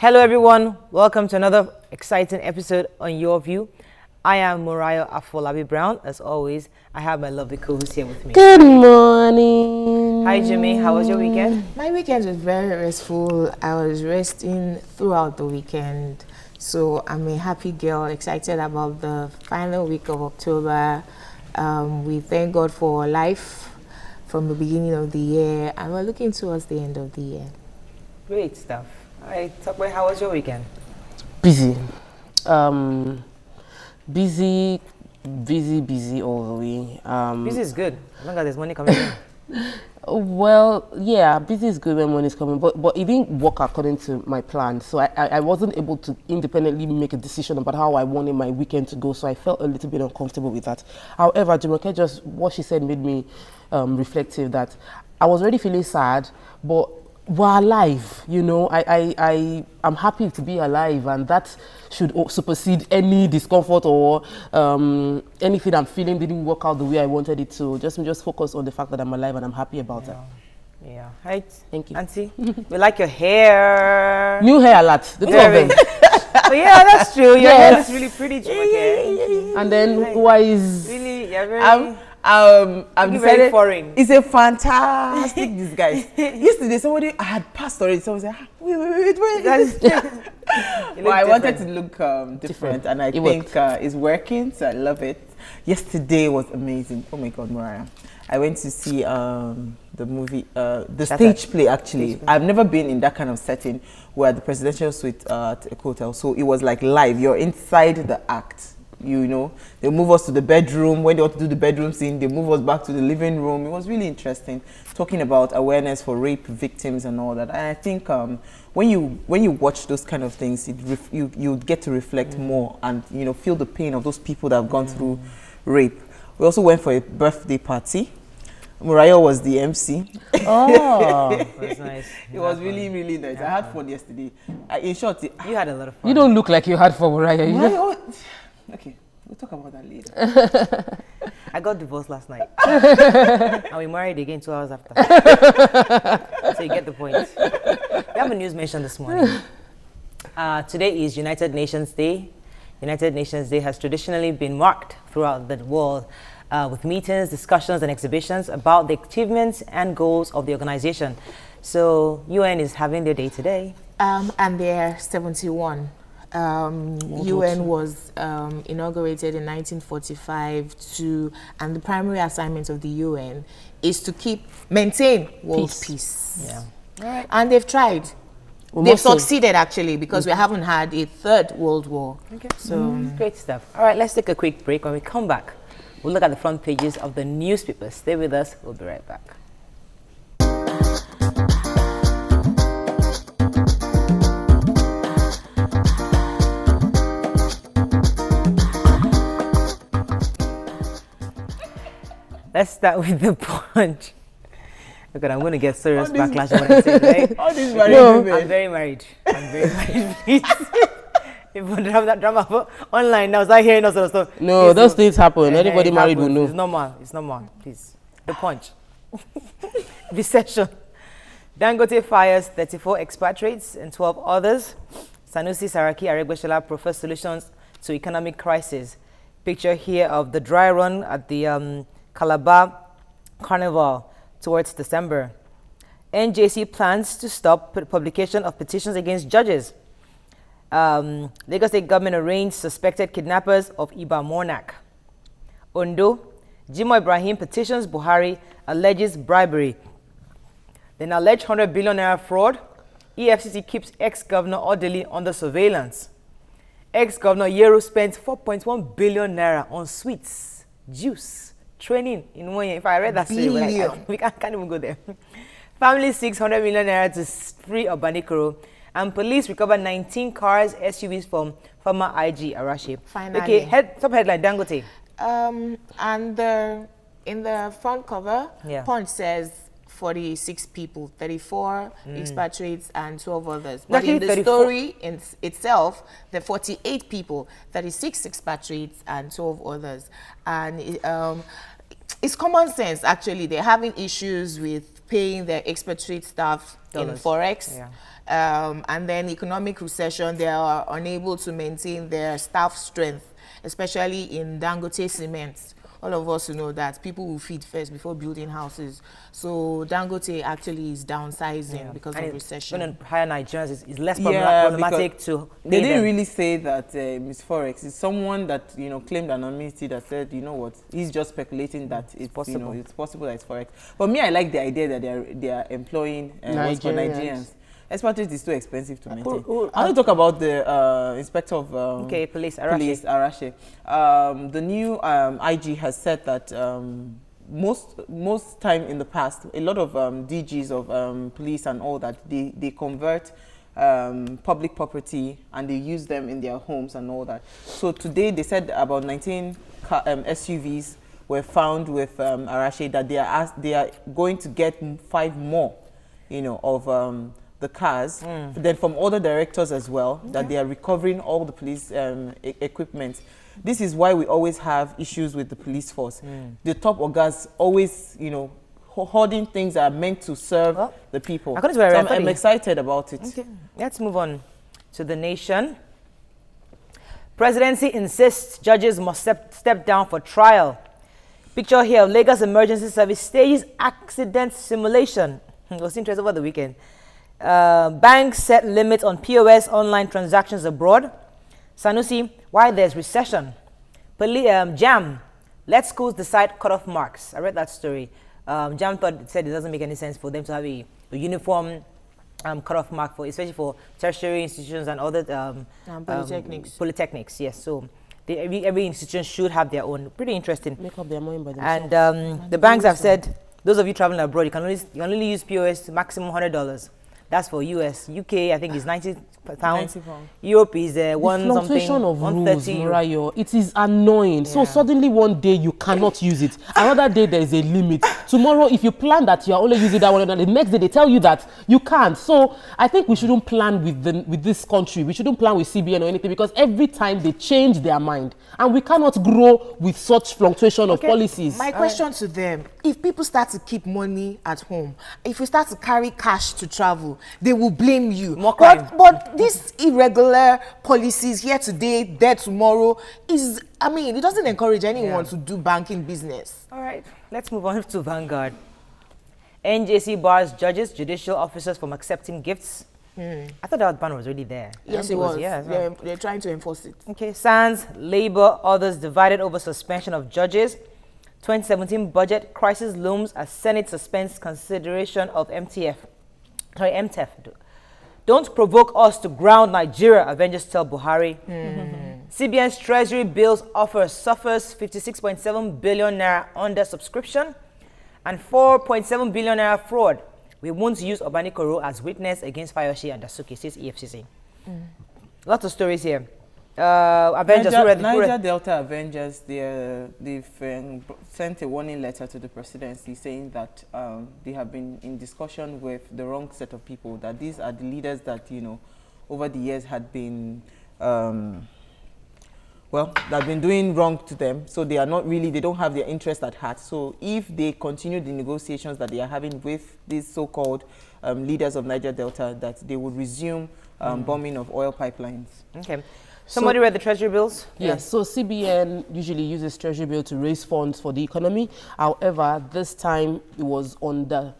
Hello everyone, welcome to another exciting episode on Your View. I am Moriah Afolabi Brown. As always, I have my lovely co-host here with me. Good morning. Hi Jimmy, how was your weekend? My weekend was very restful. I was resting throughout the weekend. So I'm a happy girl, excited about the final week of October. We thank God for life from the beginning of the year, and we're looking towards the end of the year. Great stuff. All right, Tokwe, how was your weekend? Busy. Busy all the way. Busy is good, as long as there's money coming in. Well, yeah, busy is good when money's coming, but it didn't work according to my plan. So I wasn't able to independently make a decision about how I wanted my weekend to go. So I felt a little bit uncomfortable with that. However, Jumoke, just what she said made me reflective that I was already feeling sad, but we're alive, you know. I'm happy to be alive, and that should supersede any discomfort or anything I'm feeling didn't work out the way I wanted it to. Just focus on the fact that I'm alive and I'm happy about it. Yeah, right. Thank you. Auntie, we like your hair. New hair alert, the two of them. But yeah, that's true. Your hair Yes. is really pretty, Jumoke. And then why is Really, you're very... I'm Looking very decided foreign. it's a fantastic disguise. Yesterday, somebody I had passed already. Someone said, wait. Well, I wanted to look different, and I think it's working, so I love it. Yesterday was amazing. Oh my God, Mariah. I went to see the movie, the stage play actually. I've never been in that kind of setting where the presidential suite at a hotel. So it was like live. You're inside the act. You know, they move us to the bedroom. When they want to do the bedroom scene, they move us back to the living room. It was really interesting, talking about awareness for rape victims and all that. And I think when you watch those kind of things, you get to reflect more and feel the pain of those people that have gone through rape. We also went for a birthday party. Moriah was the MC. Oh, That's nice. It was really, really nice. I had fun yesterday. In short, You had a lot of fun. you don't look like you had for Mariah. You know? Okay, we'll talk about that later. I got divorced last night. And we married again 2 hours after. So you get the point. We have a news mention this morning. Today is United Nations Day. United Nations Day has traditionally been marked throughout the world with meetings, discussions, and exhibitions about the achievements and goals of the organization. So UN is having their day today. And they're 71. UN was inaugurated in 1945 and the primary assignment of the UN is to maintain world peace. Yeah. All right. And they've tried. They've succeeded actually, because we haven't had a third world war. Okay. So Great stuff. All right, let's take a quick break. When we come back, we'll look at the front pages of the newspapers. Stay with us. We'll be right back. Let's start with the Punch. Look at, I'm going to get serious backlash when I say it, right? all these I'm very married. Please. If you have that drama online now, start hearing all sort of stuff. No, Please, those things happen. Anybody it married will happens. know. It's normal. Please. The Punch. Recession. Dangote fires 34 expatriates and 12 others. Sanusi Saraki Aregbesola profess solutions to economic crisis. Picture here of the dry run at the Calabar Carnival towards December. NJC plans to stop publication of petitions against judges. Lagos State government arraigned suspected kidnappers of Iba Monarch. Ondo, Jimo Ibrahim petitions Buhari, alleges bribery. Then alleged 100 billion naira fraud. EFCC keeps ex-governor Odili under surveillance. Ex-governor Yero spent 4.1 billion naira on sweets, juice, training in 1 year. If I read that story, we can't even go there. Family 600 million naira to free Obanikoro. And police recovered 19 cars, SUVs from former IG Arashi. Finally. Okay, top headline, Dangote. And in the front cover, Yeah. Punch says 46 people, 34 expatriates and 12 others. But Actually, in the 34. story itself, there are 48 people, 36 expatriates and 12 others. And it's common sense, actually. They're having issues with paying their expatriate staff in Forex. And then economic recession, they are unable to maintain their staff strength, especially in Dangote Cement. All of us know that people will feed first before building houses. So Dangote actually is downsizing because of recession. When hire Nigerians is less problematic to they didn't really say that Ms. Forex is someone that claimed anonymity, that said, you know what, he's just speculating that it's possible. It's possible that it's Forex. But me, I like the idea that they are employing Nigerians. Expatriate is too expensive to maintain. I want to talk about the inspector of police, Arashi. The new IG has said that most time in the past, a lot of DGs of police and all that, they convert public property and they use them in their homes and all that. So today they said about 19 SUVs were found with Arashi, that they are going to get 5 more, of the cars, then from other directors as well, that they are recovering all the police equipment. This is why we always have issues with the police force. The top orgas always, hoarding things that are meant to serve the people. So I'm excited about it. Okay. Let's move on to The Nation. Presidency insists judges must step down for trial. Picture here of Lagos Emergency Service stages accident simulation. It was interesting over the weekend. Banks set limits on POS online transactions abroad. Sanusi, why there's recession. JAM, let schools decide cutoff marks. I read that story. JAM said it doesn't make any sense for them to have a uniform cutoff mark, especially for tertiary institutions and other polytechnics. Yes, so every institution should have their own. Pretty interesting. Make up their mind by themselves. And the banks have said, those of you traveling abroad, you can only use POS maximum $100. That's for US. UK, I think, is £90. Europe is one something. Of rules, Murayo, it is annoying. So suddenly one day you cannot use it. Another day there is a limit. Tomorrow, if you plan that you are only using that one, and the next day they tell you that you can't. So I think we shouldn't plan with this country. We shouldn't plan with CBN or anything, because every time they change their mind, and we cannot grow with such fluctuation of policies. My question to them: if people start to keep money at home, if we start to carry cash to travel, they will blame you. But these irregular policies, here today, there tomorrow, it doesn't encourage anyone to do banking business. All right, let's move on to Vanguard. NJC bars judges, judicial officers from accepting gifts. I thought that ban was already there. Yes, it was. Yeah, they're trying to enforce it. Okay, SANS, Labour, others divided over suspension of judges. 2017 budget crisis looms as Senate suspends consideration of MTF. Don't provoke us to ground Nigeria, Avengers tell Buhari. CBN's Treasury bills offer suffers 56.7 billion naira under subscription and 4.7 billion naira fraud. We won't use Obanikoro as witness against Fayoshi and Dasuki, says EFCC. Lots of stories here. Avengers, Niger Delta Avengers, they've sent a warning letter to the presidency saying that they have been in discussion with the wrong set of people, that these are the leaders that, over the years had been, that have been doing wrong to them. So they don't have their interest at heart. So if they continue the negotiations that they are having with these so-called leaders of Niger Delta, that they would resume bombing of oil pipelines. Okay. Somebody read the Treasury bills? Yes, so CBN usually uses Treasury bill to raise funds for the economy. However, this time it was under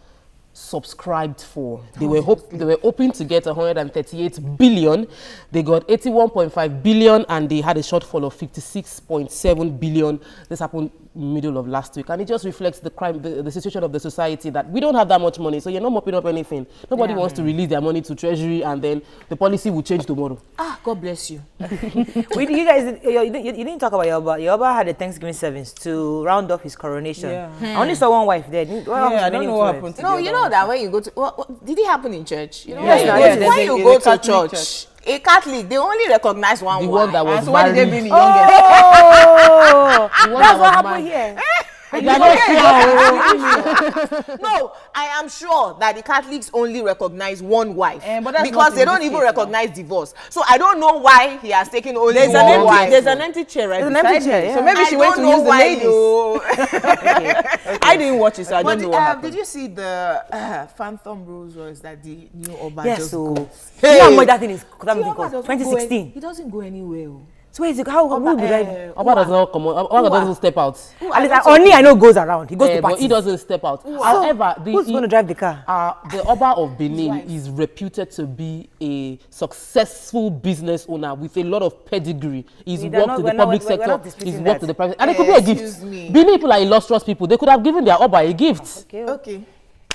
subscribed for. They were hoping to get 138 billion. They got 81.5 billion and they had a shortfall of 56.7 billion. This happened middle of last week, and it just reflects the crime, the situation of the society, that we don't have that much money, so you're not mopping up anything. Nobody wants to release their money to Treasury, and then the policy will change tomorrow. God bless you. You guys, you didn't talk about Yoruba. Yoruba had a Thanksgiving service to round off his coronation. I only saw one wife there. I don't know what happened to you know that when you go to, did it happen in church? You know, when you go to church, a Catholic, they only recognize one one that was married. That's the youngest. That's what happened here. No, I am sure that the Catholics only recognize one wife but because they don't even recognize divorce. So I don't know why he has taken only one wife. There's an empty chair right beside him. Yeah. So maybe she went to use the ladies. Okay. I didn't watch it, so I don't know what happened. Did you see the Phantom Rolls Royce that the new Oba Yes, just so got? you know how much that thing is? The Oba doesn't 2016. He doesn't go anywhere. So where is it? How would I? Oba does not come on. Oba doesn't step out. At least only I know goes around. He goes to But parties. he doesn't step out. However, Who's going to drive the car? the Oba of Benin is reputed to be a successful business owner with a lot of pedigree. He's worked in the public sector. He's worked in the private. And it could be a gift. Benin people are illustrious people. They could have given their Oba a gift. Okay.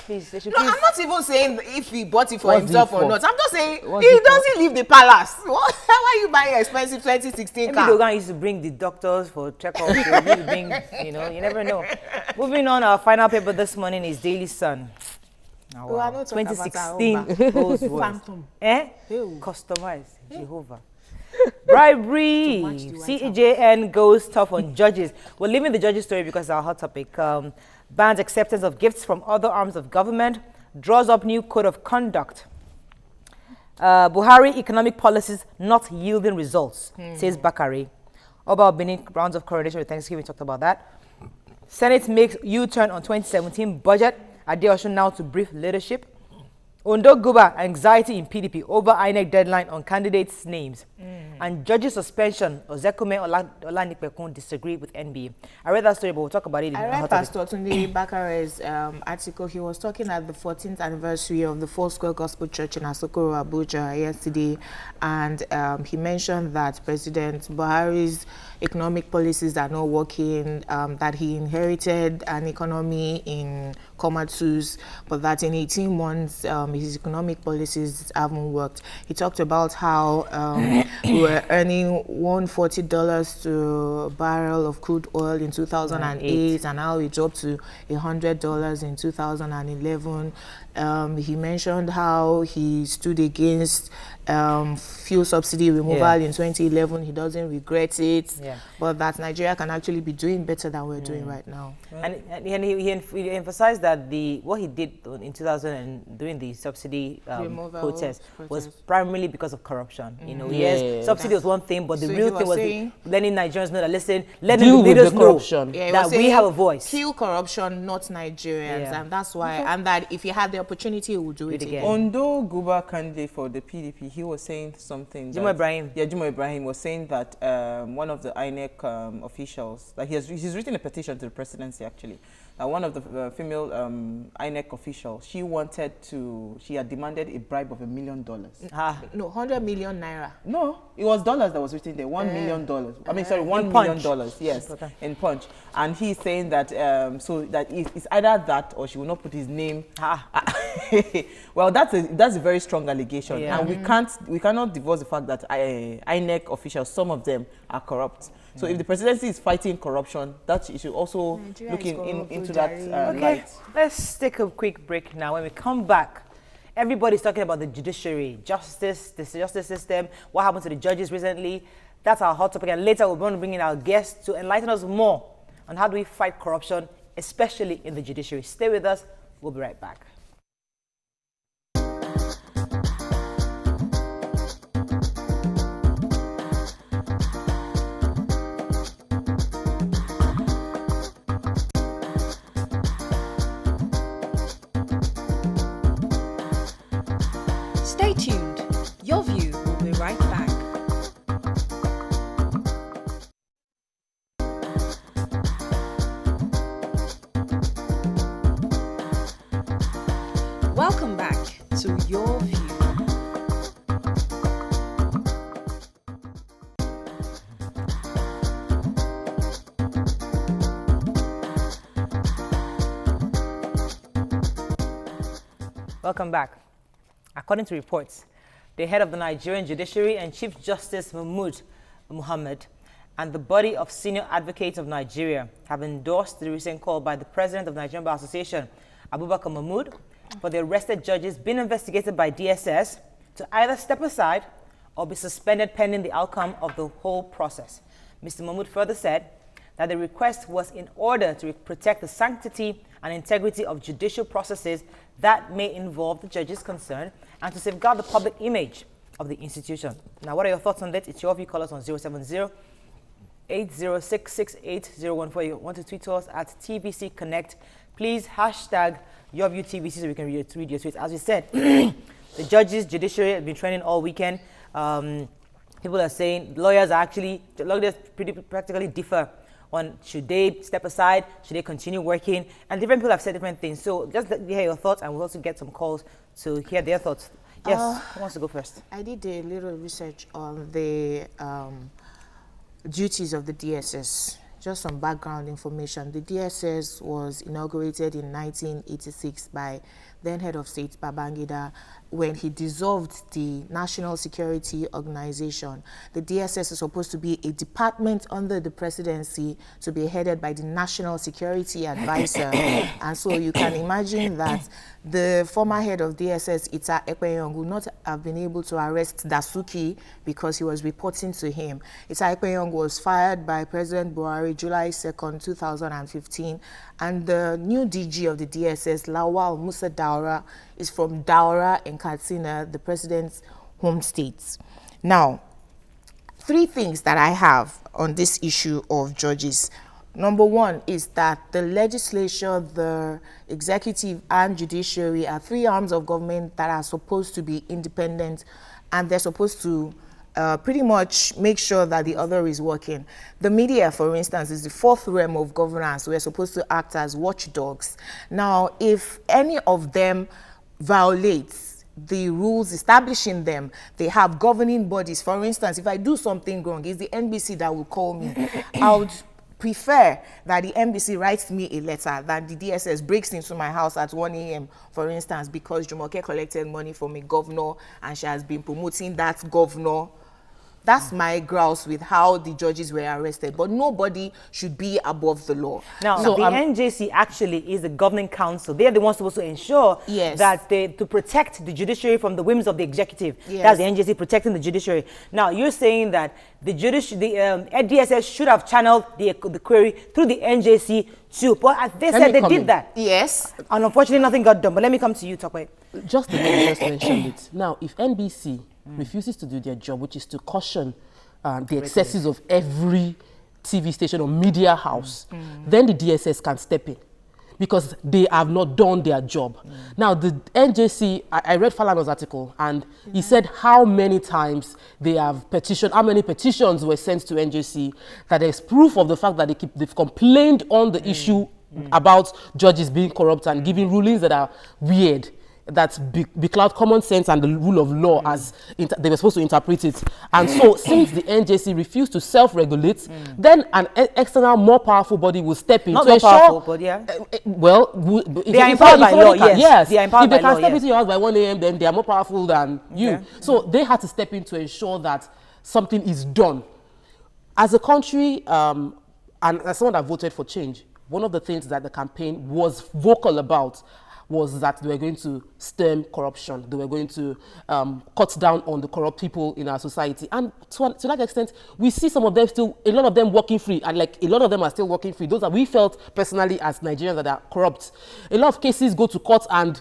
Please, they should No, please. I'm not even saying if he bought it for What's himself it or for? not. I'm just saying What's he it for? doesn't leave the palace. Why are you buying expensive 2016 Maybe car? Dogan used to bring the doctors for checkups. Maybe bring, you never know. Moving on, our final paper this morning is Daily Sun. Oh, We are wow. not talking about 2016 Rolls Royce. Phantom. Customized. Jehovah. Bribery. CJN goes tough on judges. We're leaving the judges story because it's our hot topic. Bans acceptance of gifts from other arms of government. Draws up new code of conduct. Buhari economic policies not yielding results, says Bakari. Oba Benin rounds of coronation with Thanksgiving, talked about that. Senate makes U-turn on 2017 budget. Adeosun now to brief leadership. Ondo Guba, anxiety in PDP over INEC deadline on candidates' names. And judges suspension, Ozekume Olanipekun disagree with NBA. I read that story, but we'll talk about it in I a read hot Pastor Tunde Bakare's article. He was talking at the 14th anniversary of the Four Square Gospel Church in Asokoro, Abuja yesterday, and he mentioned that President Buhari's economic policies are not working, that he inherited an economy in comatose, but that in 18 months his economic policies haven't worked. He talked about how we were earning $140 to a barrel of crude oil in 2008, and how it dropped to $100 in 2011. He mentioned how he stood against fuel subsidy removal in 2011. He doesn't regret it, but that Nigeria can actually be doing better than we're doing right now. And he emphasized that what he did in 2000 and during the subsidy protest was primarily because of corruption. Yes, subsidy was one thing, but the real thing was letting Nigerians know that, listen, let the leaders know that we have a voice. Kill corruption, not Nigerians, and that's why. And that if he had the opportunity, he would do it again. Ondo Guba candidate for the PDP, he was saying something. Jimo Ibrahim. Yeah, Jimo Ibrahim was saying that one of the INEC officials, that he's written a petition to the presidency actually. One of the female INEC officials, she had demanded a bribe of $1 million. No, 100 million naira. No, it was dollars that was written there, $1 million. I mean, sorry, $1 million, yes, in Punch. And he's saying that, so that it's either that or she will not put his name. Well, that's a very strong allegation. And we cannot divorce the fact that INEC officials, some of them are corrupt. So if the presidency is fighting corruption, that it should also look into that light. Let's take a quick break now. When we come back, everybody's talking about the judiciary, justice, the justice system, what happened to the judges recently. That's our hot topic. And later we're going to bring in our guests to enlighten us more on how do we fight corruption, especially in the judiciary. Stay with us. We'll be right back. Stay tuned. Your View will be right back. Welcome back to Your View. Welcome back. According to reports, the head of the Nigerian Judiciary and Chief Justice Mahmood Muhammad and the body of senior advocates of Nigeria have endorsed the recent call by the president of the Nigerian Bar Association, Abubakar Mahmood, for the arrested judges being investigated by DSS to either step aside or be suspended pending the outcome of the whole process. Mr. Mahmood further said that the request was in order to protect the sanctity and integrity of judicial processes that may involve the judges concerned and to safeguard the public image of the institution. Now, what are your thoughts on that? It's your view. Call us on 070-806-68014. You want to tweet to us at TVC Connect. Please hashtag your view TVC so we can read your tweets. As we said, the judges, judiciary have been training all weekend. People are saying lawyers practically differ on should they step aside, should they continue working, and different people have said different things. So just hear your thoughts, and we'll also get some calls to hear their thoughts. Yes, who wants to go first? I did a little research on the duties of the DSS. Just some background information. The DSS was inaugurated in 1986 by then head of state Babangida when he dissolved the National Security Organization. The DSS is supposed to be a department under the presidency to be headed by the National Security Advisor. And so you can imagine that the former head of DSS, Ita Ekpenyong, would not have been able to arrest Dasuki because he was reporting to him. Ita Ekpenyong was fired by President Buhari July 2nd, 2015. And the new DG of the DSS, Lawal Musa Daura, is from Daura in Katsina, the president's home state. Now, 3 things that I have on this issue of judges. Number 1 is that the legislature, the executive, and judiciary are 3 arms of government that are supposed to be independent, and they're supposed to pretty much make sure that the other is working. The media, for instance, is the 4th realm of governance. We're supposed to act as watchdogs. Now, if any of them violates the rules establishing them, they have governing bodies. For instance, if I do something wrong, it's the NBC that will call me. I would prefer that the NBC writes me a letter than the DSS breaks into my house at 1 a.m., for instance, because Jumoke collected money from a governor and she has been promoting that governor. That's my grouse with how the judges were arrested. But nobody should be above the law. Now, so the NJC actually is the governing council. They are the ones supposed to ensure that to protect the judiciary from the whims of the executive. Yes. That's the NJC protecting the judiciary. Now, you're saying that the DSS should have channeled the query through the NJC too. But they said they did that. Yes. And unfortunately, nothing got done. But let me come to you, Tokwe. Just the way you just mentioned it. Now, if NBC refuses to do their job, which is to caution the excesses of every TV station or media house, then the DSS can step in because they have not done their job. Now, the NJC, I read Falano's article, and he said how many times they have petitioned, how many petitions were sent to NJC, that there's proof of the fact that they've complained on the issue about judges being corrupt and giving rulings that are weird. That's becloud common sense and the rule of law as they were supposed to interpret it. And so, since the NJC refused to self-regulate, then an external, more powerful body will step in Not to ensure. Powerful, but yeah. Well, they are empowered by law. Yes, they are empowered by law. If they can step into your house by 1 a.m., then they are more powerful than you. Yeah. So they had to step in to ensure that something is done. As a country, and as someone that voted for change, one of the things that the campaign was vocal about was that they were going to stem corruption. They were going to cut down on the corrupt people in our society. And to that extent, we see some of them still, a lot of them working free, and like a lot of them are still working free. Those that we felt personally as Nigerians that are corrupt. A lot of cases go to court and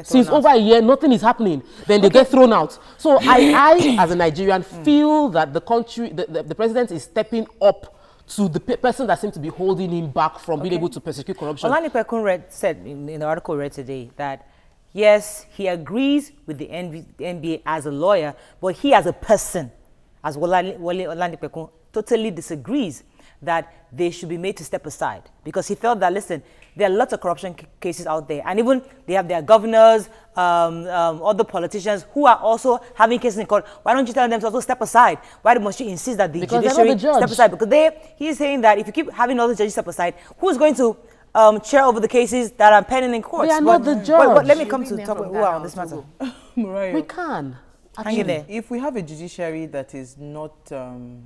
since over a year, nothing is happening. Then they get thrown out. So I as a Nigerian, feel that the country, the president is stepping up to the person that seems to be holding him back from being able to persecute corruption. Olani Pekun said in the article read today that, yes, he agrees with the NBA as a lawyer, but he as a person, as Olani Pekun, totally disagrees that they should be made to step aside because he felt that, listen, there are lots of corruption cases out there, and even they have their governors, other politicians who are also having cases in court. Why don't you tell them to also step aside? Why must you insist that the judiciary step aside? Because he's saying that if you keep having all the judges step aside, who's going to chair over the cases that are pending in court? They are not the judge. But let me come to talk about on this matter. We can. Actually, if we have a judiciary that is not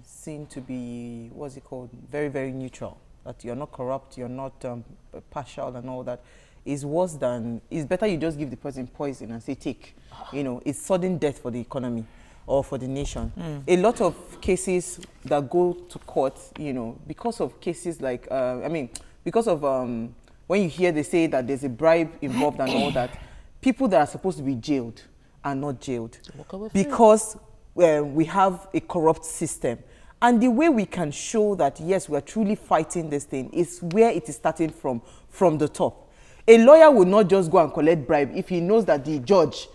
seen to be, what's it called, very, very neutral, that you're not corrupt, you're not partial and all that, is worse than, it's better you just give the person poison and say, take. You know, it's sudden death for the economy. or for the nation. A lot of cases that go to court, you know, because of cases like, because of when you hear they say that there's a bribe involved and all that, people that are supposed to be jailed are not jailed because we have a corrupt system. And the way we can show that, yes, we're truly fighting this thing is where it is starting from the top. A lawyer will not just go and collect bribe if he knows that the judge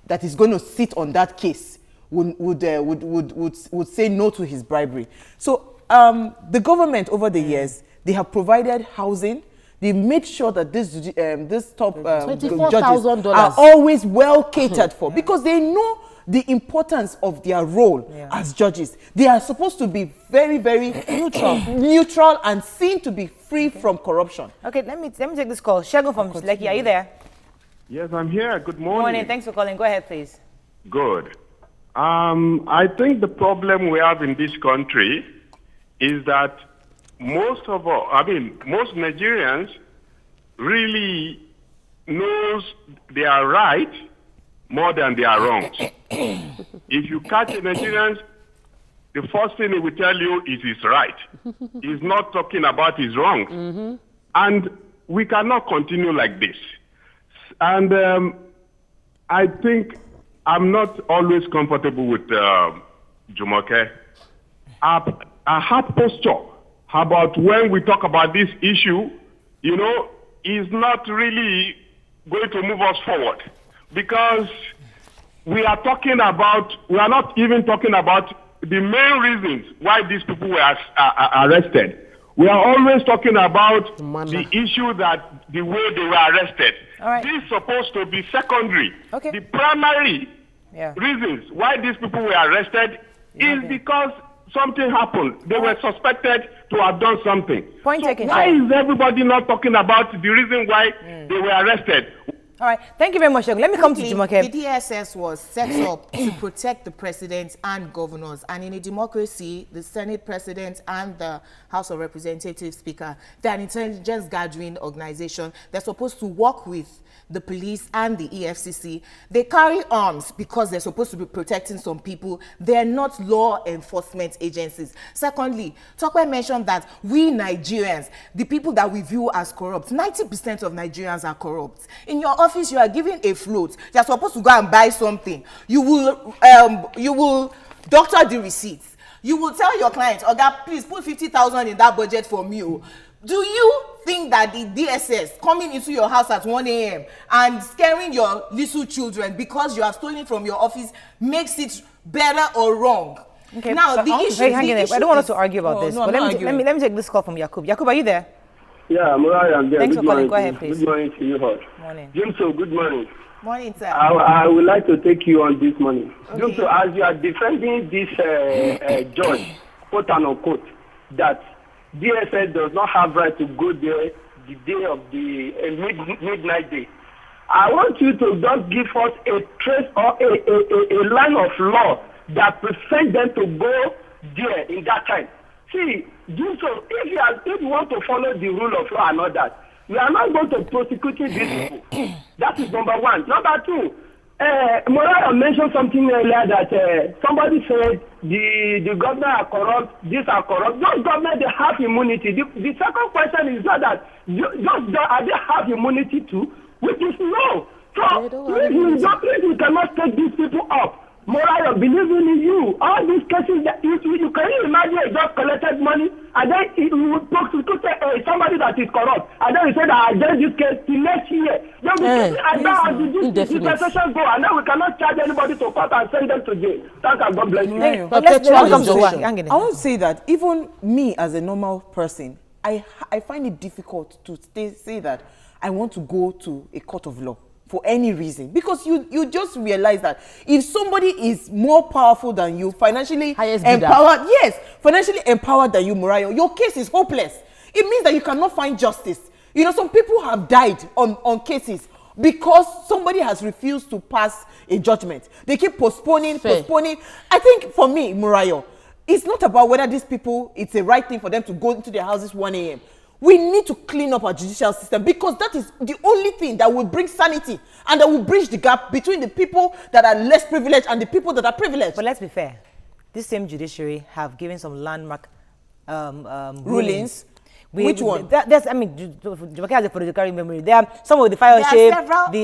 that is going to sit on that case would say no to his bribery. So the government over the years, they have provided housing. They made sure that this top judges are always well catered for because they know the importance of their role as judges. They are supposed to be very, very neutral and seen to be free from corruption. Okay, let me take this call. Shagun from Lekki, are you there? Yes, I'm here. Good morning. Morning. Thanks for calling. Go ahead, please. Good. I think the problem we have in this country is that most Nigerians really knows they are right more than they are wrong. If you catch a Nigerian, the first thing he will tell you is he's right. He's not talking about his wrong. And we cannot continue like this. And I think I'm not always comfortable with Jumoke. Our heart posture about when we talk about this issue, you know, is not really going to move us forward. Because we are not even talking about the main reasons why these people were arrested. We are always talking about the issue that the way they were arrested. This is supposed to be secondary. The primary reasons why these people were arrested is because something happened. They were suspected to have done something. Point taken. Why is everybody not talking about the reason why they were arrested? All right. Thank you very much, Shagun. Let me come to Jumoke. The DSS was set up to protect the president and governors. And in a democracy, the Senate president and the House of Representatives speaker, they're an intelligence gathering organization. They're supposed to work with the police and the EFCC. They carry arms because they're supposed to be protecting some people. They're not law enforcement agencies. Secondly, Tokwe mentioned that we Nigerians, the people that we view as corrupt, 90% of Nigerians are corrupt. In your office, you are given a float. You're supposed to go and buy something. You will doctor the receipts. You will tell your client, Oga, please put 50,000 in that budget for me. Do you think that the DSS coming into your house at 1 a.m. and scaring your little children because you have stolen from your office makes it better or wrong? Okay. Now, the issue I don't want us to argue about this, but let me take this call from Yakub. Yakub, are you there? Yeah, Murray, I'm there. Thanks for calling. Go ahead, please. Good morning to you all. Morning. Jimso, good morning. Morning, sir. I would like to take you on this morning. Okay. Jimso, as you are defending this judge, quote and unquote, that DSS does not have right to go there the day of the midnight day. I want you to just give us a trace or a line of law that prevents them to go there in that time. See, do so. If you want to follow the rule of law and all that, we are not going to prosecute these people. That is number one. Number two, Moraya mentioned something earlier that somebody said the government are corrupt, these are corrupt. Those government, they have immunity. The second question is not that just are they have immunity too, which is no. So you cannot take these people up. Moraya, believing in you, all these cases that you can imagine you just collected money and then you would prosecute somebody that is corrupt and then you say that I did this case till next year. Then we can the session go and then we cannot charge anybody to court and send them to jail. Thank God, God bless you. I want to say that even me as a normal person, I find it difficult to say that I want to go to a court of law for any reason, because you just realize that if somebody is more powerful than you, financially empowered, financially empowered than you, Murayo, your case is hopeless. It means that you cannot find justice. You know, some people have died on cases because somebody has refused to pass a judgment. They keep postponing. I think for me, Murayo, it's not about whether these people, it's the right thing for them to go into their houses 1 a.m. We need to clean up our judicial system because that is the only thing that will bring sanity and that will bridge the gap between the people that are less privileged and the people that are privileged. But let's be fair. This same judiciary have given some landmark rulings. Which one? That's, I mean, Jumoke has a photographic memory. There are some of the fire shape.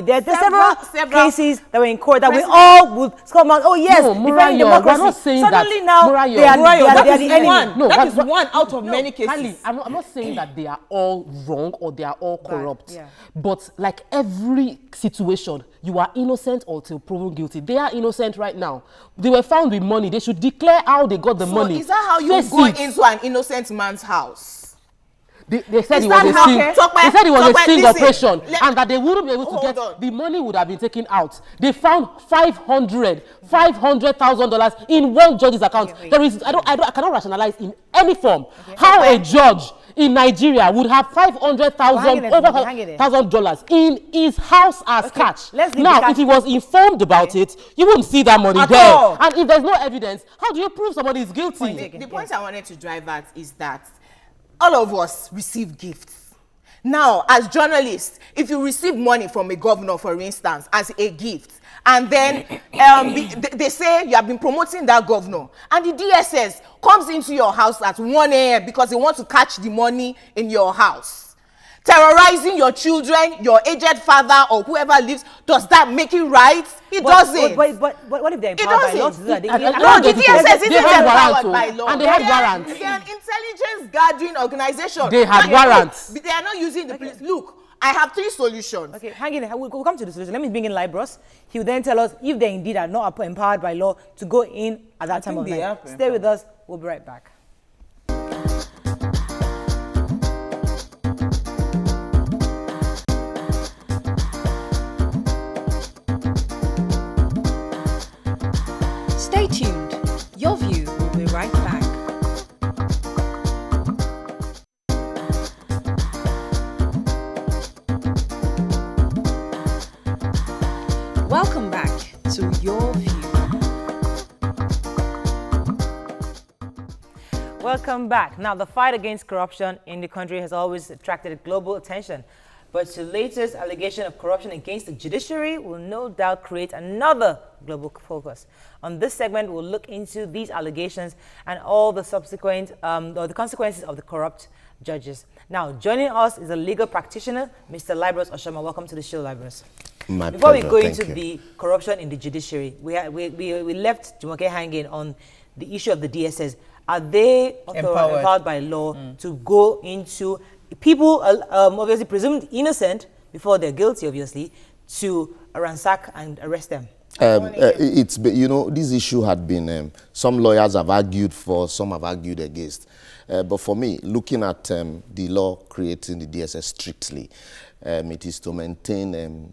There are several cases that were in court that we all would come out. Oh yes, defending democracy. We're not saying suddenly that. now they are the enemy. No, that is one out of many cases. Kali, I'm not saying that they are all wrong or they are all corrupt. Yeah. But like every situation, you are innocent until proven guilty. They are innocent right now. They were found with money. They should declare how they got the money. So is that how you go into an innocent man's house? They said it was a sting. They said it was a sting operation, and that they wouldn't be able to get the money would have been taken out. They found $500,000 in one judge's account. There is I cannot rationalize in any form how a judge in Nigeria would have $500,000 in his house as cash. Now, if he was informed about it, you wouldn't see that money there. And if there's no evidence, how do you prove somebody is guilty? The point I wanted to drive at is that all of us receive gifts. Now, as journalists, if you receive money from a governor, for instance, as a gift, and then they say you have been promoting that governor, and the DSS comes into your house at 1 a.m. because they want to catch the money in your house, terrorizing your children, your aged father, or whoever lives, does that make it right? It doesn't. But what if they're empowered by law to do that? No, the DSS isn't empowered by law. And they had warrants. They're an intelligence gathering organization. They had warrants. They are not using the police. Look, I have 3 solutions. Okay, hang in. We'll come to the solution. Let me bring in Libros. He will then tell us if they indeed are not empowered by law to go in at that time of night. Stay with us. We'll be right back. Stay tuned. Your View will be right back. Welcome back to Your View. Welcome back. Now, the fight against corruption in the country has always attracted global attention. But the latest allegation of corruption against the judiciary will no doubt create another global focus. On this segment, we'll look into these allegations and all the subsequent or the consequences of the corrupt judges. Now, joining us is a legal practitioner, Mr. Libros Oshoma. Welcome to the show, Libros. Before we go into the corruption in the judiciary, we left Jumoke hanging on the issue of the DSS. Are they empowered by law to go into people obviously presumed innocent before they're guilty, obviously, to ransack and arrest them? This issue had been, some lawyers have argued for, some have argued against. But for me, looking at the law creating the DSS strictly, it is to maintain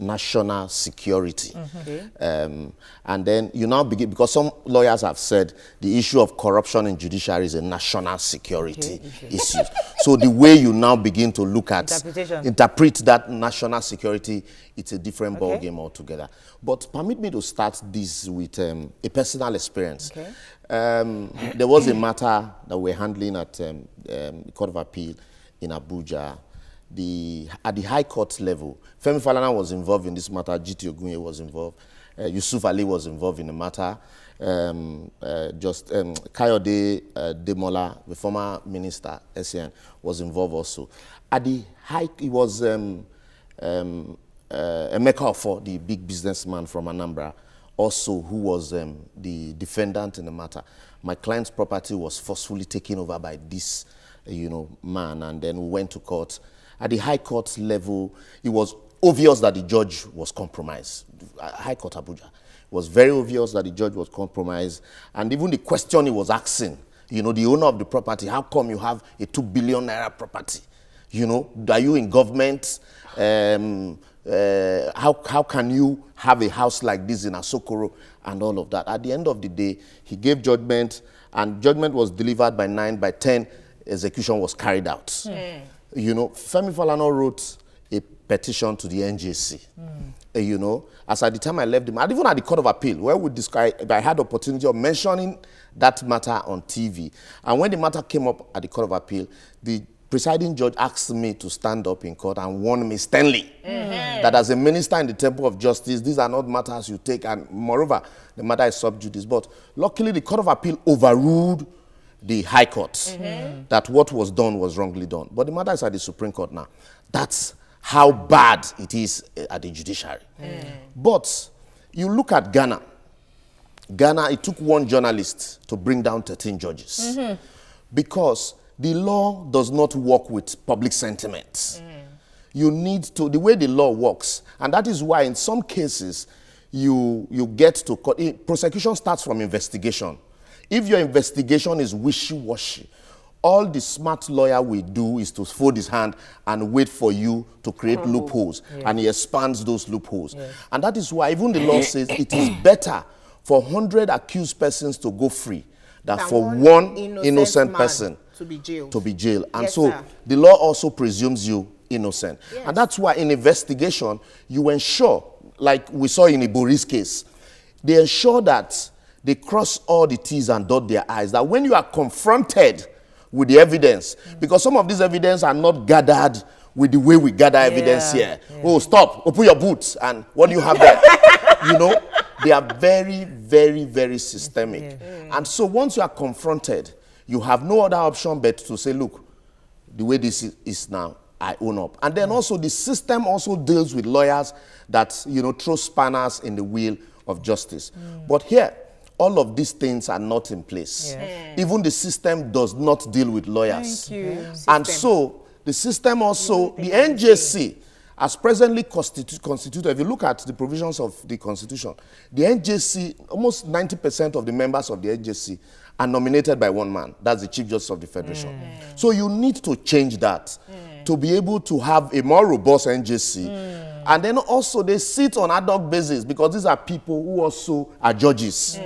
national security. And then you now begin, because some lawyers have said the issue of corruption in judiciary is a national security issue. So the way you now begin to look at, interpret that national security, it's a different ball game altogether. But permit me to start this with a personal experience. There was a matter that we're handling at the Court of Appeal in Abuja. At the High Court level, Femi Falana was involved in this matter, GT Ogunye was involved, Yusuf Ali was involved in the matter, Kayode Demola, the former minister, SCN, was involved also. At the High, it was Emeka Ofo, the big businessman from Anambra, also who was the defendant in the matter. My client's property was forcefully taken over by this, man, and then we went to court. At the High Court level, it was obvious that the judge was compromised. High Court Abuja. It was very obvious that the judge was compromised. And even the question he was asking, the owner of the property, how come you have a 2 billion naira property? Are you in government? How can you have a house like this in Asokoro and all of that? At the end of the day, he gave judgment, and judgment was delivered by 9, by 10, execution was carried out. Femi Falana wrote a petition to the NJC. As at the time I left him, and even at the Court of Appeal, where we described, I had the opportunity of mentioning that matter on TV. And when the matter came up at the Court of Appeal, the presiding judge asked me to stand up in court and warn me sternly that as a minister in the temple of justice, these are not matters you take, and moreover, the matter is sub judice. But luckily, the Court of Appeal overruled the High Court that what was done was wrongly done. But the matter is at the Supreme Court now. That's how bad it is at the judiciary. But you look at Ghana. Ghana, it took one journalist to bring down 13 judges because the law does not work with public sentiment. You need to, the way the law works, and that is why in some cases you get to court. Prosecution starts from investigation. If your investigation is wishy-washy, all the smart lawyer will do is to fold his hand and wait for you to create loopholes, and he expands those loopholes. And that is why even the law says it is better for 100 accused persons to go free than for one innocent person to be jailed. And yes, so the law also presumes you innocent. Yes. And that's why in investigation, you ensure, like we saw in Ibori's case, they ensure that they cross all the T's and dot their I's, that when you are confronted with the evidence, because some of these evidence are not gathered with the way we gather evidence here. Oh, stop, open your boots, and what do you have there? You know, they are very, very, very systemic. And so once you are confronted, you have no other option but to say, look, the way this is now, I own up. And then also the system also deals with lawyers that, you know, throw spanners in the wheel of justice. But here, all of these things are not in place. Even the system does not deal with lawyers. Thank you. And so the system also, the NJC, as presently constituted, if you look at the provisions of the Constitution, the NJC, almost 90% of the members of the NJC are nominated by one man. That's the Chief Justice of the Federation. So you need to change that to be able to have a more robust NJC. And then also they sit on ad hoc basis, because these are people who also are judges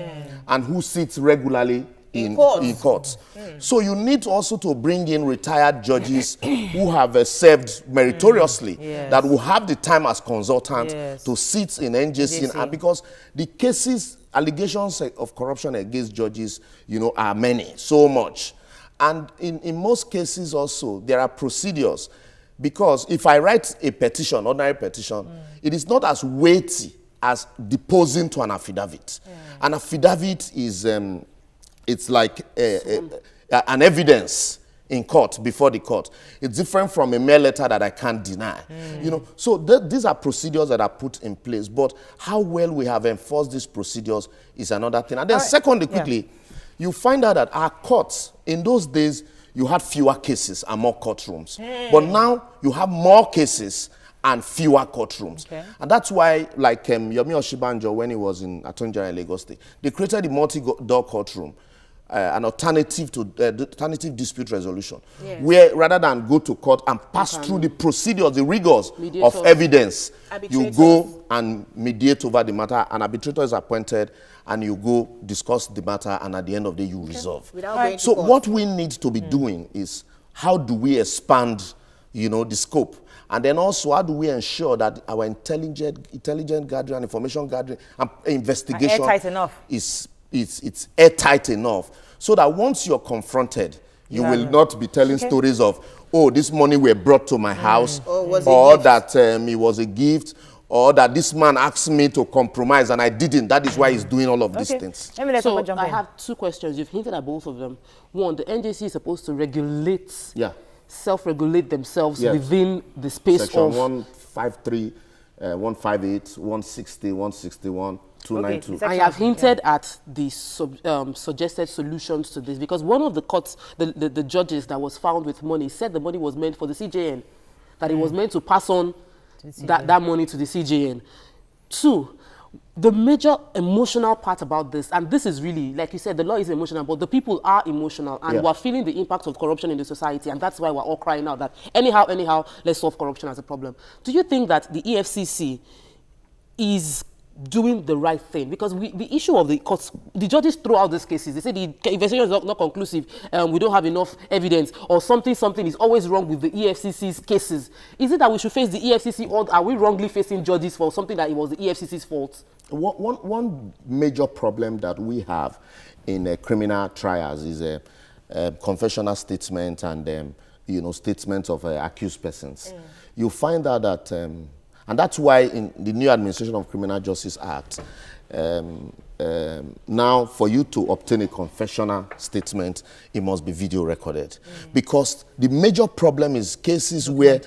and who sit regularly in courts. So you need also to bring in retired judges who have served meritoriously, that will have the time as consultants to sit in NJC. And because the cases, allegations of corruption against judges, you know, are many, so much. And in most cases also, there are procedures. Because if I write a petition, ordinary petition, it is not as weighty as deposing to an affidavit. An affidavit is, it's like an evidence in court, before the court. It's different from a mere letter that I can't deny. You know, so these are procedures that are put in place. But how well we have enforced these procedures is another thing. And then secondly, quickly, you find out that our courts, in those days, you had fewer cases and more courtrooms. But now you have more cases and fewer courtrooms. And that's why, like Yomi Oshibanjo, when he was in Attorney General Lagos State, they created the multi-door courtroom, an alternative to alternative dispute resolution, where rather than go to court and pass through the procedures, the rigors of evidence, you go and mediate over the matter. An arbitrator is appointed, and you go discuss the matter, and at the end of the day, you resolve. So what we need to be doing is, how do we expand, you know, the scope? And then also, how do we ensure that our intelligent gathering, information gathering, and investigation it's airtight enough, so that once you're confronted, you will not be telling stories of, oh, this money were brought to my house, or that it was a gift, or that this man asked me to compromise and I didn't. That is why he's doing all of these things. So I have two questions. You've hinted at both of them. One, the NJC is supposed to regulate, self-regulate themselves within the space Section of 153, 158, 160, 161, 292. I have hinted at the suggested solutions to this, because one of the courts, the judges that was found with money, said the money was meant for the CJN, that it was meant to pass on that money to the CJN. Two, the major emotional part about this, and this is really, like you said, the law is emotional, but the people are emotional, and we're feeling the impact of corruption in the society, and that's why we're all crying out that anyhow, let's solve corruption as a problem. Do you think that the EFCC is doing the right thing? Because the issue of the courts, the judges throw out these cases. They say the investigation is not conclusive, we don't have enough evidence, or something is always wrong with the EFCC's cases. Is it that we should face the EFCC, or are we wrongly facing judges for something that it was the EFCC's fault? One major problem that we have in criminal trials is confessional statement and statements of accused persons, you find out that, and that's why in the new Administration of Criminal Justice Act, now for you to obtain a confessional statement, it must be video recorded. Because the major problem is cases where,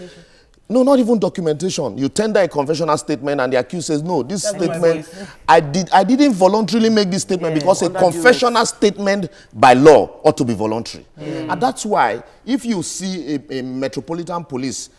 no, not even documentation. You tender a confessional statement and the accused says, no, this statement, I didn't voluntarily make this statement because a confessional statement by law ought to be voluntary. And that's why if you see a Metropolitan Police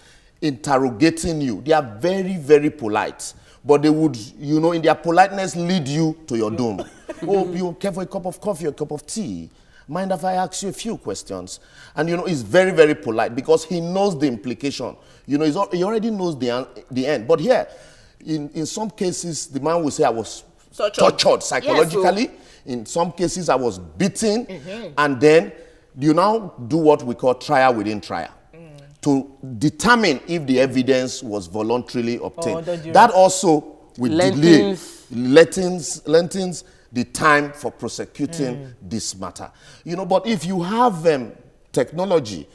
interrogating you, they are very, very polite. But they would, in their politeness, lead you to your doom. Oh, you care for a cup of coffee or a cup of tea? Mind if I ask you a few questions? And, he's very, very polite because he knows the implication. He already knows the end. But here, in some cases, the man will say, I was tortured psychologically. Yes, in some cases, I was beaten. And then you now do what we call trial within trial to determine if the evidence was voluntarily obtained. That also will delay, lengthens the time for prosecuting this matter. But if you have technology,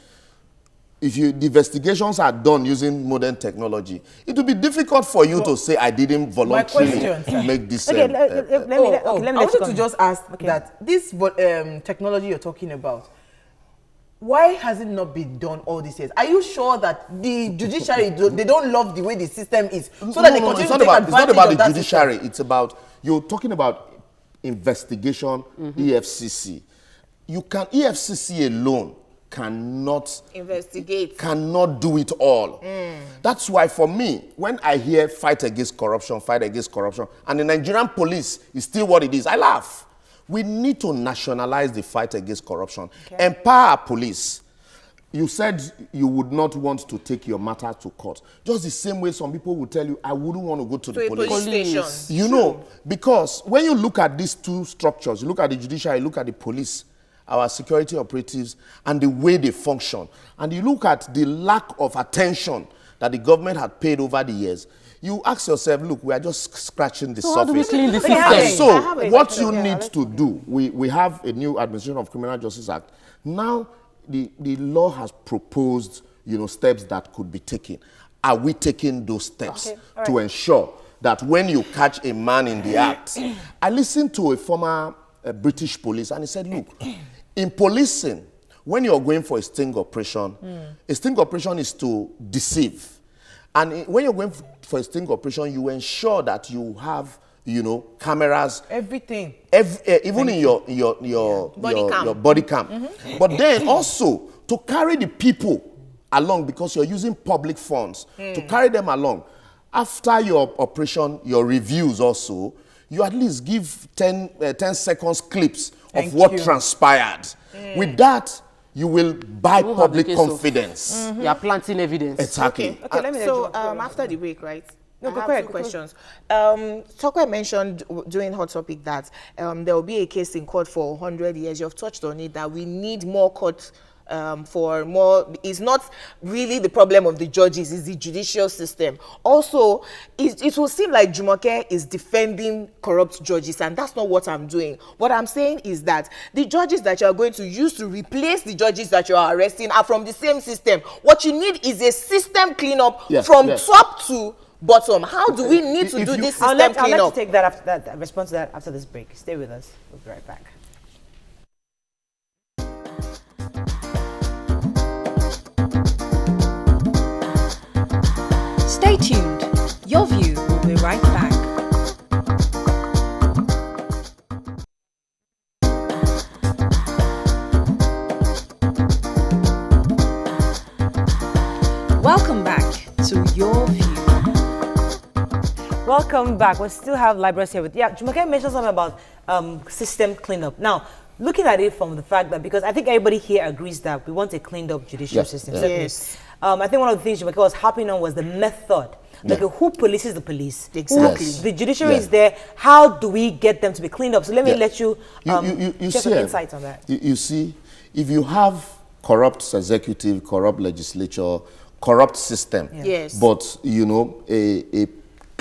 if the investigations are done using modern technology, it will be difficult for you to say, I didn't voluntarily make this. I wanted to just ask that this technology you're talking about, why has it not been done all these years? Are you sure that the judiciary, they don't love the way the system is? So that they continue to take advantage of that system? It's not about the judiciary. It's about, you're talking about investigation, EFCC. EFCC alone cannot investigate, cannot do it all. That's why for me, when I hear fight against corruption, and the Nigerian police is still what it is, I laugh. We need to nationalize the fight against corruption. Empower our police. You said you would not want to take your matter to court. Just the same way some people will tell you, I wouldn't want to go to the police station. Because when you look at these two structures, you look at the judiciary, you look at the police, our security operatives, and the way they function, and you look at the lack of attention that the government had paid over the years, you ask yourself, look, we are just scratching the surface. How do we clean the system? So what you need to do, we have a new Administration of Criminal Justice Act. Now, the law has proposed, steps that could be taken. Are we taking those steps to ensure that when you catch a man in the act? I listened to a former British police, and he said, look, in policing, when you're going for a sting operation is to deceive. And when you're going for a sting operation, you ensure that you have, cameras. Everything. Even in your body cam. But then also to carry the people along, because you're using public funds, to carry them along. After your operation, your reviews also, you at least give 10 seconds clips of what transpired. With that, you will buy public confidence. You are planting evidence. Exactly. Okay, let me after the break, right? No, I have two questions. Tokwe mentioned during Hot Topic that there will be a case in court for 100 years. You've touched on it, that we need more courts for more. It's not really the problem of the judges, it's the judicial system. Also, it will seem like Jumoke is defending corrupt judges, and that's not what I'm doing. What I'm saying is that the judges that you are going to use to replace the judges that you are arresting are from the same system. What you need is a system cleanup from top to bottom. How do we need to do this system cleanup? I'll let you take that after that, respond to that after this break. Stay with us. We'll be right back. Stay tuned. Your View will be right back. Welcome back to Your View. Welcome back. We still have libraries here with Jumoke mentioned something about system cleanup. Now, looking at it from the fact that, because I think everybody here agrees that we want a cleaned up judicial system. Yes. I think one of the things Jumoke was harping on was the method. Like who polices the police? Exactly. The judiciary is there. How do we get them to be cleaned up? So let me let you share some insights on that. You see, if you have corrupt executive, corrupt legislature, corrupt system, but a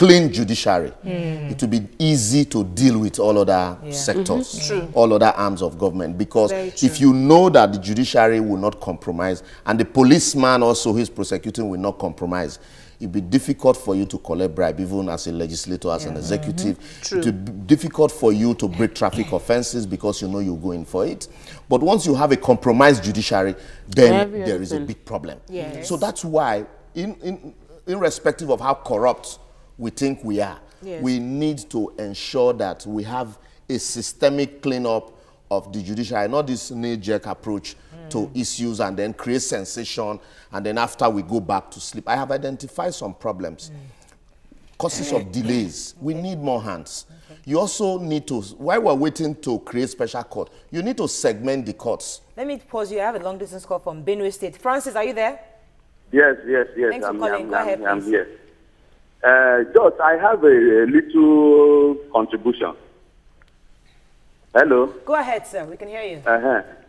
clean judiciary, it will be easy to deal with all other sectors, all other arms of government. Because if you know that the judiciary will not compromise, and the policeman also who is prosecuting will not compromise, it will be difficult for you to collect bribe, even as a legislator, as an executive. It will be difficult for you to break traffic offenses because you know you're going for it. But once you have a compromised judiciary, then there is a big problem. So that's why, irrespective of how corrupt we think we are, we need to ensure that we have a systemic cleanup of the judiciary, not this knee-jerk approach to issues and then create sensation, and then after we go back to sleep. I have identified some problems. Causes of delays. We need more hands. You also need to, while we're waiting to create special court, you need to segment the courts. Let me pause you. I have a long distance call from Benue State. Francis, are you there? Yes. Thanks for calling. Go ahead, please. I'm here. Just, I have a little contribution. Hello? Go ahead, sir. We can hear you.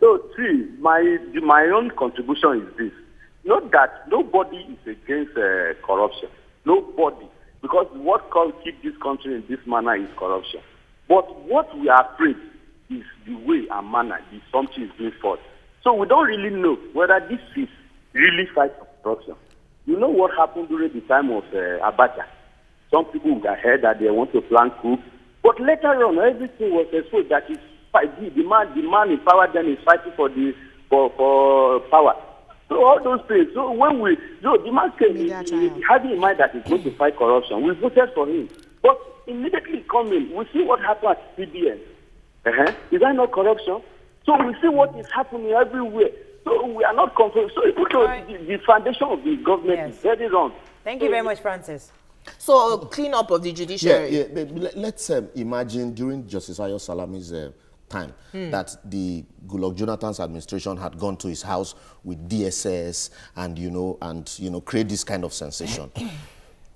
So, see, my own contribution is this. Not that nobody is against corruption. Nobody. Because what can keep this country in this manner is corruption. But what we are afraid is the way and manner the something is being fought. So we don't really know whether this is really fight for corruption. You know what happened during the time of Abacha? Some people got heard that they want to plan coup. But later on, everything was exposed that is the man in power then is fighting for power. So all those things. So when the man came, he had in mind that he's going to fight corruption. We voted for him. But immediately coming, we see what happened at CBN. Is that not corruption? So we see what is happening everywhere. So we are not confused. So the foundation of the government is very wrong. Thank you very much, Francis. So clean up of the judiciary. Let's imagine during Justice Ayo Salami's time that the Goodluck Jonathan's administration had gone to his house with DSS and create this kind of sensation.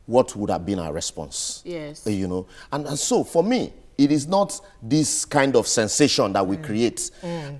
What would have been our response? Yes. And so for me, it is not this kind of sensation that we create.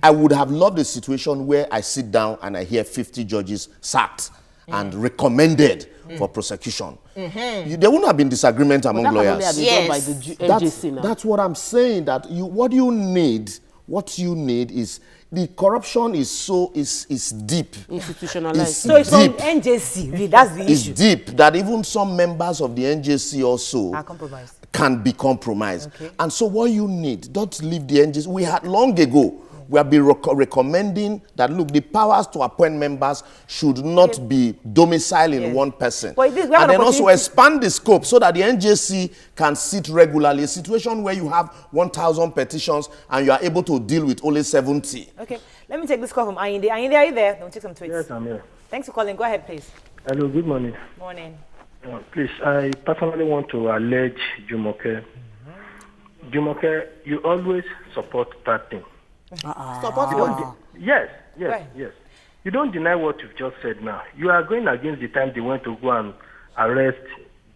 I would have loved a situation where I sit down and I hear 50 judges sacked and recommended for prosecution. There wouldn't have been disagreement among lawyers. By the that's what I'm saying. That what you need is the corruption is deep. Institutionalized. So it's on NJC. That's the issue. It's deep that even some members of the NJC also are compromised. Can be compromised. And so what you need, don't leave the NJC. We had long ago. We have been recommending that, look, the powers to appoint members should not be domiciled in one person. And then also expand the scope so that the NJC can sit regularly. A situation where you have 1,000 petitions and you are able to deal with only 70. Okay, let me take this call from Ayinde. Ayinde, are you there? Let me take some tweets. Yes, I'm here. Thanks for calling. Go ahead, please. Hello, good morning. Morning. Please, I personally want to allege Jumoke. Jumoke, you always support that thing. Support what? Yes. You don't deny what you've just said now. You are going against the time they went to go and arrest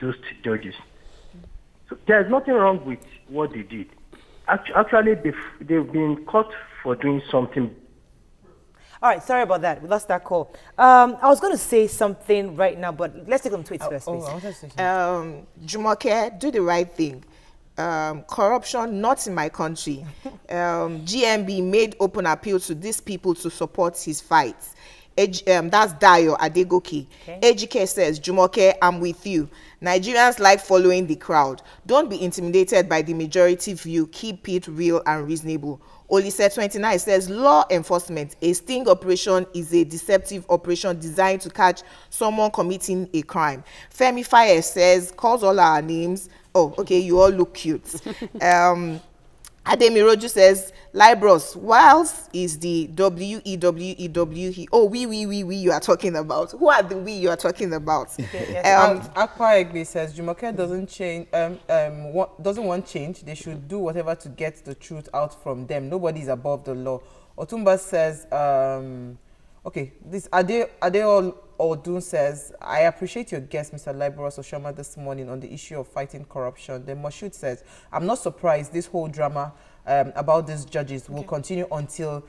those judges. So there's nothing wrong with what they did. Actually, they've been caught for doing something. All right, sorry about that. We lost that call. I was going to say something right now, but let's take some tweets first, please. Jumoke, do the right thing. Corruption not in my country. GMB made open appeal to these people to support his fight. That's Dayo Adegoke. Ejike says, Jumoke, I'm with you. Nigerians like following the crowd. Don't be intimidated by the majority view. Keep it real and reasonable. Olise 29 says, law enforcement, a sting operation is a deceptive operation designed to catch someone committing a crime. Femi Fire says, calls all our names. Oh, okay, you all look cute. Ademiroju says, Libros, whilst is the WEWEWE. Oh, we you are talking about. Who are the we you are talking about? Akpa Egbe says, Jumoke doesn't want change. They should do whatever to get the truth out from them. Nobody is above the law. Otumba says, okay, this Adeol Odun says, I appreciate your guest, Mr. Liberos Oshoma, this morning on the issue of fighting corruption. Then Moshood says, I'm not surprised this whole drama about these judges will continue until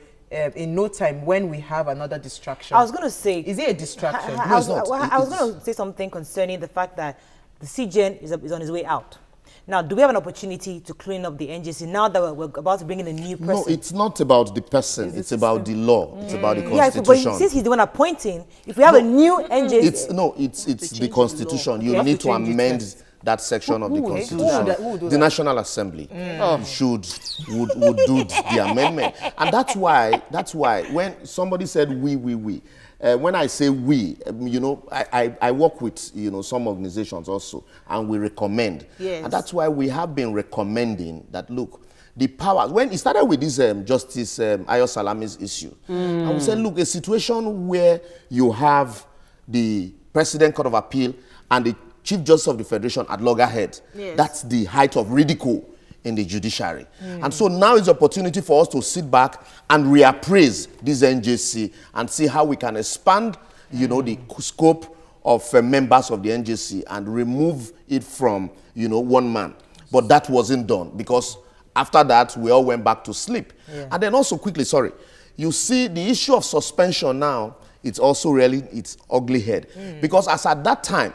in no time when we have another distraction. I was going to say... Is it a distraction? I was going to say something concerning the fact that the CGN is on his way out. Now, do we have an opportunity to clean up the NJC now that we're about to bring in a new person? No, it's not about the person. It's about the law. It's about the Constitution. But since he's the one appointing, if we have a new NJC... It's the Constitution. You need to amend that section of the Constitution. The National Assembly would do the amendment. And that's why when somebody said we, when I say we, you know, I work with, you know, some organizations also, and we recommend. Yes. And that's why we have been recommending that, look, the powers, when it started with this Justice Ayo Salami's issue, and we said, look, a situation where you have the President Court of Appeal and the Chief Justice of the Federation at loggerhead, that's the height of ridicule in the judiciary. And so now is the opportunity for us to sit back and reappraise this NJC and see how we can expand, you know, the scope of members of the NJC and remove it from, you know, one man. But that wasn't done because after that, we all went back to sleep. And then also quickly, sorry, you see the issue of suspension now, it's also really its ugly head. Because as at that time,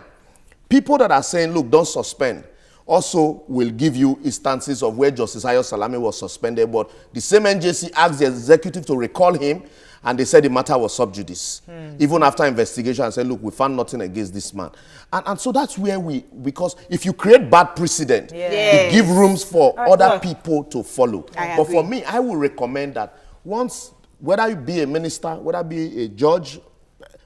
people that are saying, look, don't suspend, also will give you instances of where Justice Ayo Salami was suspended, but the same NJC asked the executive to recall him, and they said the matter was sub judice. Even after investigation, and said, look, we found nothing against this man. And so that's where because if you create bad precedent, it gives rooms for other people to follow. But for me, I would recommend that once, whether you be a minister, whether be a judge,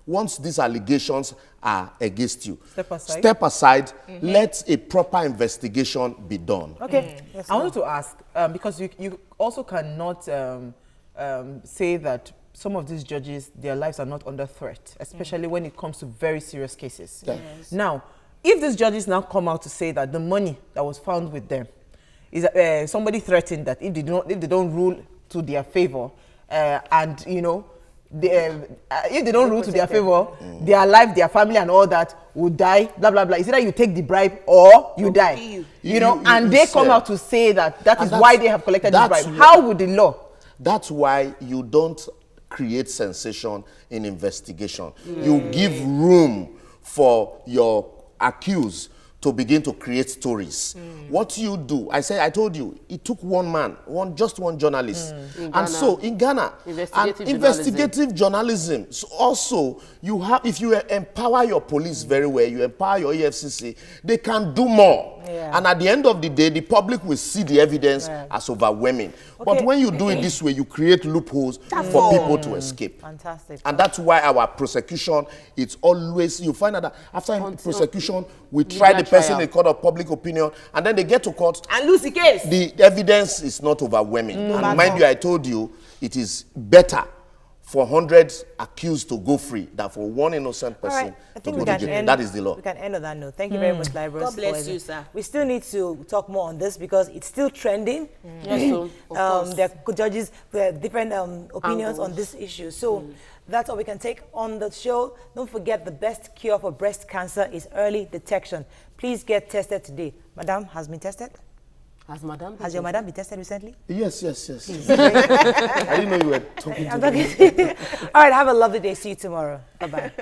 once these allegations are against you, step aside, let a proper investigation be done. Okay. I wanted to ask, because you also cannot say that some of these judges, their lives are not under threat, especially when it comes to very serious cases. Now, if these judges now come out to say that the money that was found with them is somebody threatened that if they don't rule to their favor, and you know, if they don't rule to their favor, their life, their family, and all that will die, blah, blah, blah. It's either you take the bribe or you die. You know, and they come out to say that is why they have collected the bribe. How would the law? That's why you don't create sensation in investigation. You give room for your accused to begin to create stories. What you do, I told you, it took one man, just one journalist. And so in Ghana, investigative journalism. So also, if you empower your police very well, you empower your EFCC, they can do more. And at the end of the day, the public will see the evidence as overwhelming. But when you do it this way, you create loopholes for people to escape. Fantastic. And that's why our prosecution, it's always, you find out that after prosecution, we try the person in court of public opinion, and then they get to court and lose the case. The evidence is not overwhelming. And mind you, I told you, it is better for 100 accused to go free than for one innocent person to go to jail. That is the law. We can end on that note. Thank you very much, Libros. God bless you, sir. We still need to talk more on this because it's still trending. Yes, there are judges with different opinions on this issue. So that's all we can take on the show. Don't forget, the best cure for breast cancer is early detection. Please get tested today. Madam has been tested? Has your madam been tested recently? Yes. I didn't know you were talking to me. All right, have a lovely day. See you tomorrow. Bye-bye.